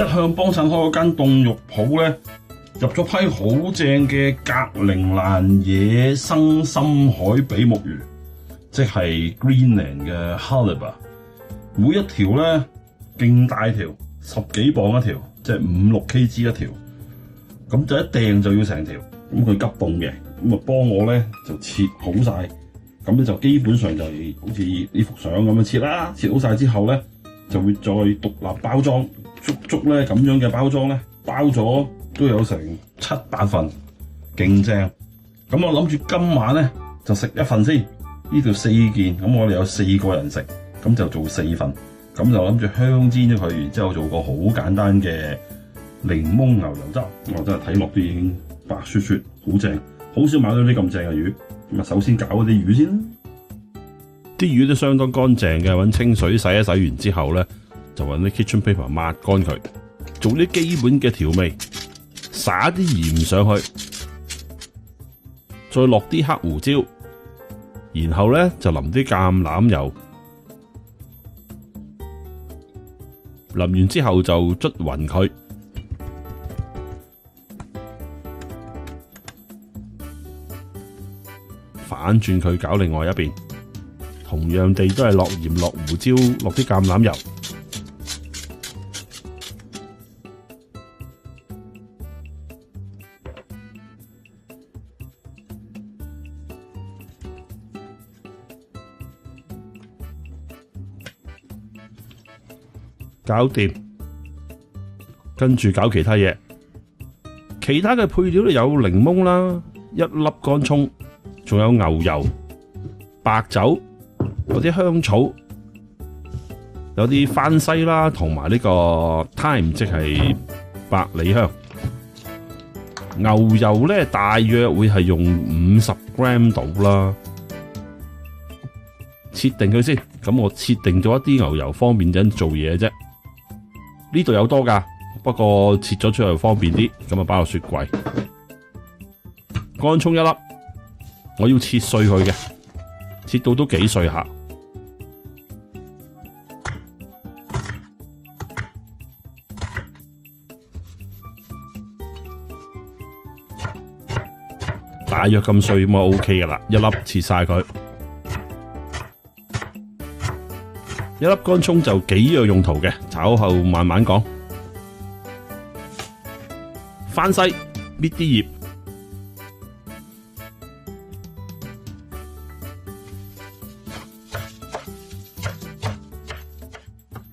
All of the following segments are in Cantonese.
向幫襯開嗰間凍肉鋪咧，入咗批好正嘅格陵蘭野生深海比目魚，即係 Greenland 嘅 Halibut， 每一條咧勁大條，10幾磅一條，即係5-6 kg 一條，咁就一訂就要成條，咁佢急凍嘅，咁啊幫我咧就切好晒，咁咧就基本上就係好似呢幅相咁樣切啦，切好晒之後咧就會再獨立包裝，足咧咁樣嘅包裝咧包咗都有成7-8份，勁正。咁我諗住今晚咧就食一份先，呢條4件，咁我哋有4個人食，咁就做4份，咁就諗住香煎咗佢，然之後做個好簡單嘅檸檬牛油汁，我真係睇落都已經白雪雪，好正，好少買到啲咁正嘅魚。咁啊，首先搞嗰啲魚先啦，啲魚都相當乾淨嘅，揾清水洗一洗完之後咧，就揾啲 kitchen paper 抹乾佢，做啲基本嘅調味，撒啲鹽上去，再落啲黑胡椒，然後咧就淋啲橄欖油，淋完之後就捽勻佢，反轉佢搞另外一邊，同樣地都係落鹽、落胡椒、落啲橄欖油，搞掂，跟住搞其他嘢。其他嘅配料有檸檬啦，1粒乾葱，仲有牛油、白酒，有啲香草，有啲番西啦，同埋呢個 thyme， 即係百里香。牛油咧大約會係用50 gram 度啦。切定佢先，咁我切定咗一啲牛油，方便陣做嘢啫。呢度有多噶，不過切咗出嚟方便啲，咁啊擺落雪櫃。乾葱1粒，我要切碎佢嘅，切到都幾碎下。大約咁碎咁啊 OK 噶啦，1粒切晒佢。1粒乾葱就幾樣用途嘅，稍後慢慢講。番西搣啲葉，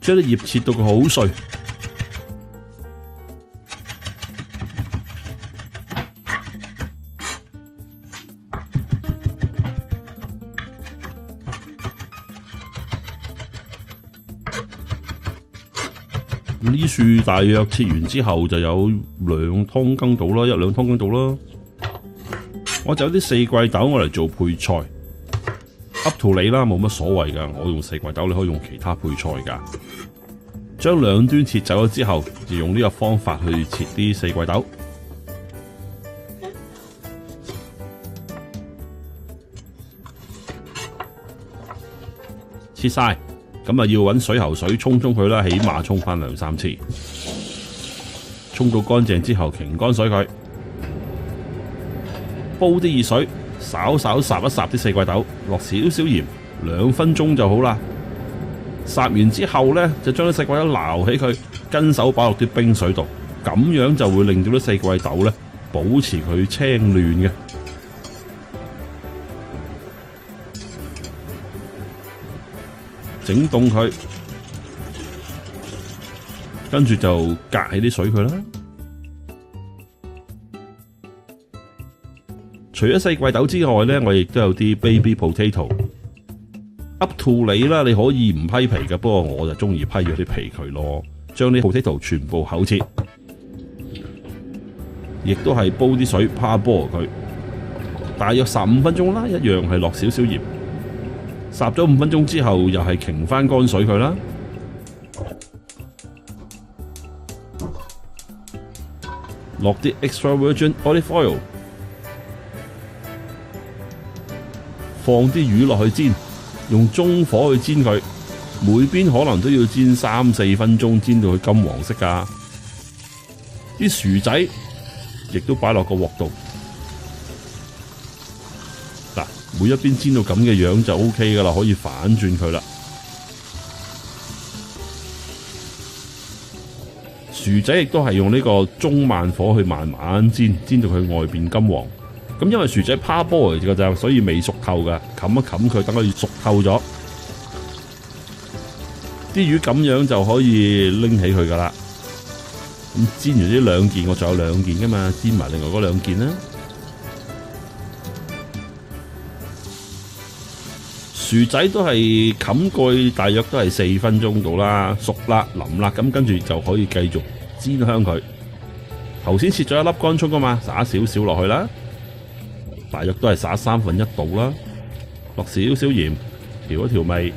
將啲葉切到佢好碎。呢樹大約切完之後就有2湯羹到啦，1-2湯羹到啦。我就有啲四季豆我嚟做配菜 ，up to 你啦，冇乜所謂噶。我用四季豆，你可以用其他配菜噶。將兩端切走咗之後，就用呢個方法去切啲四季豆。切晒。咁啊，要揾水喉水沖佢啦，起碼沖翻2-3次，沖到乾淨之後，擎乾水佢，煲啲熱水，稍稍烚一烚啲四季豆，落少少鹽，2分鐘就好啦。烚完之後呢，就將啲四季豆撈起佢，跟手擺落啲冰水度，咁樣就會令到啲四季豆呢保持佢青嫩嘅。整凍佢，跟住就隔起啲水佢啦。除咗四季豆之外呢，我亦都有啲 baby potato。up to 你啦，你可以唔批皮嘅，不過我就中意批咗啲皮佢咯。將啲 potato 全部厚切，亦都係煲啲水趴波佢，大約15分鐘啦，一樣係落少少鹽。烚咗5分鐘之後，又係擎翻乾水佢啦。落啲 extra virgin olive oil， 放啲魚落去煎，用中火去煎佢，每邊可能都要煎3-4分鐘，煎到佢金黃色噶。啲薯仔亦都擺落個鑊度。嗱，每一邊煎到咁嘅樣就 OK 噶啦，可以反轉佢啦。薯仔亦都係用呢個中慢火去慢慢煎，煎到佢外邊金黃。咁因為薯仔趴波嚟嘅咋，所以未熟透噶，冚一冚佢，等佢熟透咗。啲魚咁樣就可以拎起佢噶啦。咁煎完呢兩件，我仲有兩件噶嘛，煎埋另外嗰兩件啦。薯仔都係冚蓋，大約都係4分鐘到啦，熟啦腍啦，咁跟住就可以繼續煎香佢。頭先切咗一粒乾葱噶嘛，撒少少落去啦，大約都係撒1/3度啦，落少少鹽，調一調味，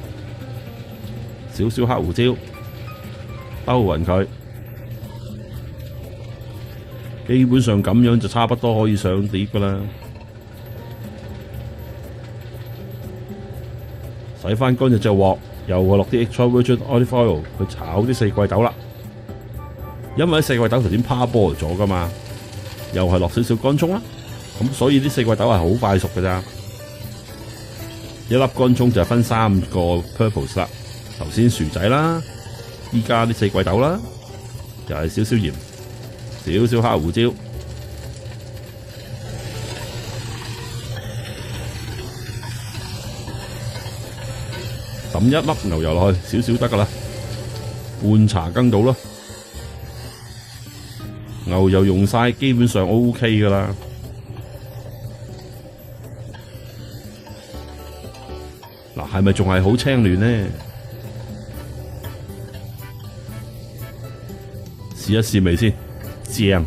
少少黑胡椒，兜勻佢。基本上咁樣就差不多可以上碟噶啦。洗翻乾淨隻鑊，又落啲 extra virgin olive oil 去炒啲四季豆啦。因為啲四季豆頭先趴波咗噶嘛，又係落少少乾葱啦。咁所以啲四季豆係好快熟噶咋。一粒乾葱就分3個 purpose 啦。頭先薯仔啦，依家啲四季豆啦，又係少少鹽，少少黑胡椒。抌一粒牛油落去，少少得噶啦，半茶羹到咯。牛油用晒，基本上 OK 噶啦。嗱，係咪仲係好青嫩呢？試一試味先，正。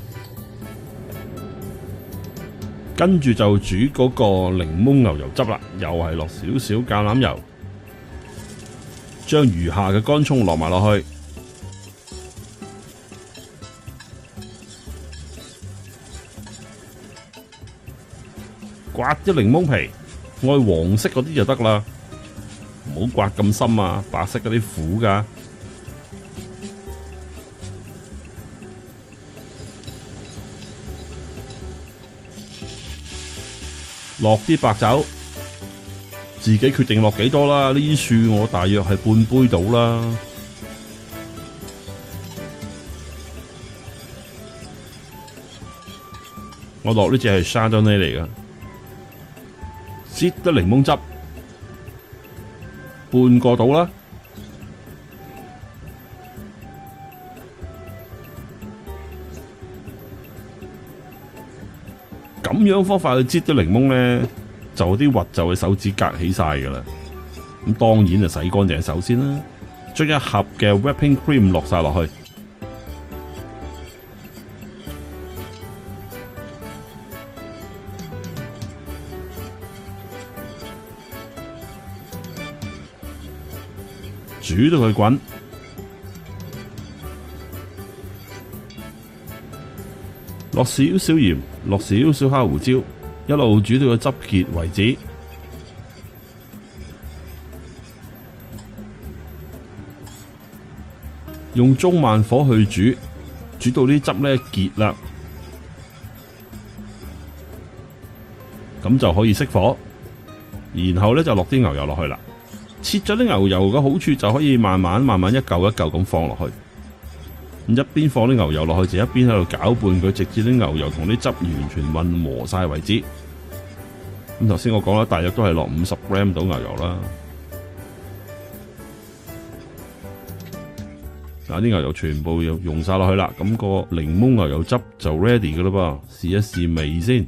跟住就煮嗰個檸檬牛油汁啦，又係落少少橄欖油。將餘下嘅乾葱落埋落去，刮啲檸檬皮，愛黃色嗰啲就得啦，唔好刮咁深啊，白色嗰啲苦噶。落啲白酒。自己決定落幾多啦，呢啲醋我大約係半杯到啦。我落呢隻係 Chardonnay 嚟噶，擠得檸檬汁半個到啦。咁樣方法去擠啲檸檬咧，就啲核就會手指隔起晒噶啦。咁當然就洗乾淨手先啦，將一盒嘅 whipping cream 落晒落去，煮到佢滾，落少少鹽，落少少黑胡椒。一路煮到個汁結為止，用中慢火去煮，煮到啲汁咧結啦，咁就可以熄火。然後咧就落啲牛油落去啦。切咗啲牛油嘅好處就可以慢慢一嚿一嚿咁放落去。一邊放啲牛油落去，就一邊喺度攪拌佢，直至啲牛油同啲汁完全混和晒為止。咁頭先我講啦，大約都係落50 gram 到牛油啦。嗱，啲牛油全部用晒落去啦，咁個檸檬牛油汁就 ready 噶啦噃。試一試味先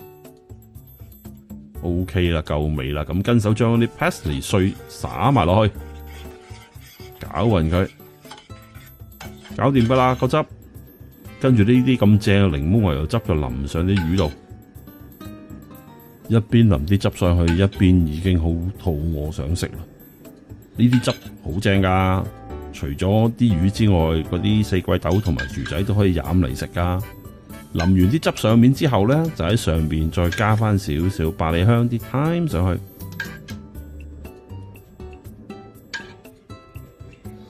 ，OK 啦，夠味啦。咁跟手將啲 parsley 碎灑埋落去，攪勻佢。搞掂噶啦個汁，跟住呢啲咁正嘅檸檬牛油汁就淋上啲魚度，一邊淋啲汁上去，一邊已經好肚餓想食啦。呢啲汁好正噶，除咗啲魚之外，嗰啲四季豆同埋薯仔都可以飲嚟食噶。淋完啲汁上面之後呢，就喺上邊再加翻少少百里香啲 thyme 上去，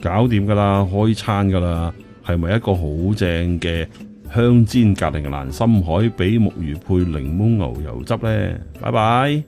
搞掂噶啦，開餐噶啦，係咪一個好正嘅香煎格陵蘭深海比目魚配檸檬牛油汁呢？拜拜。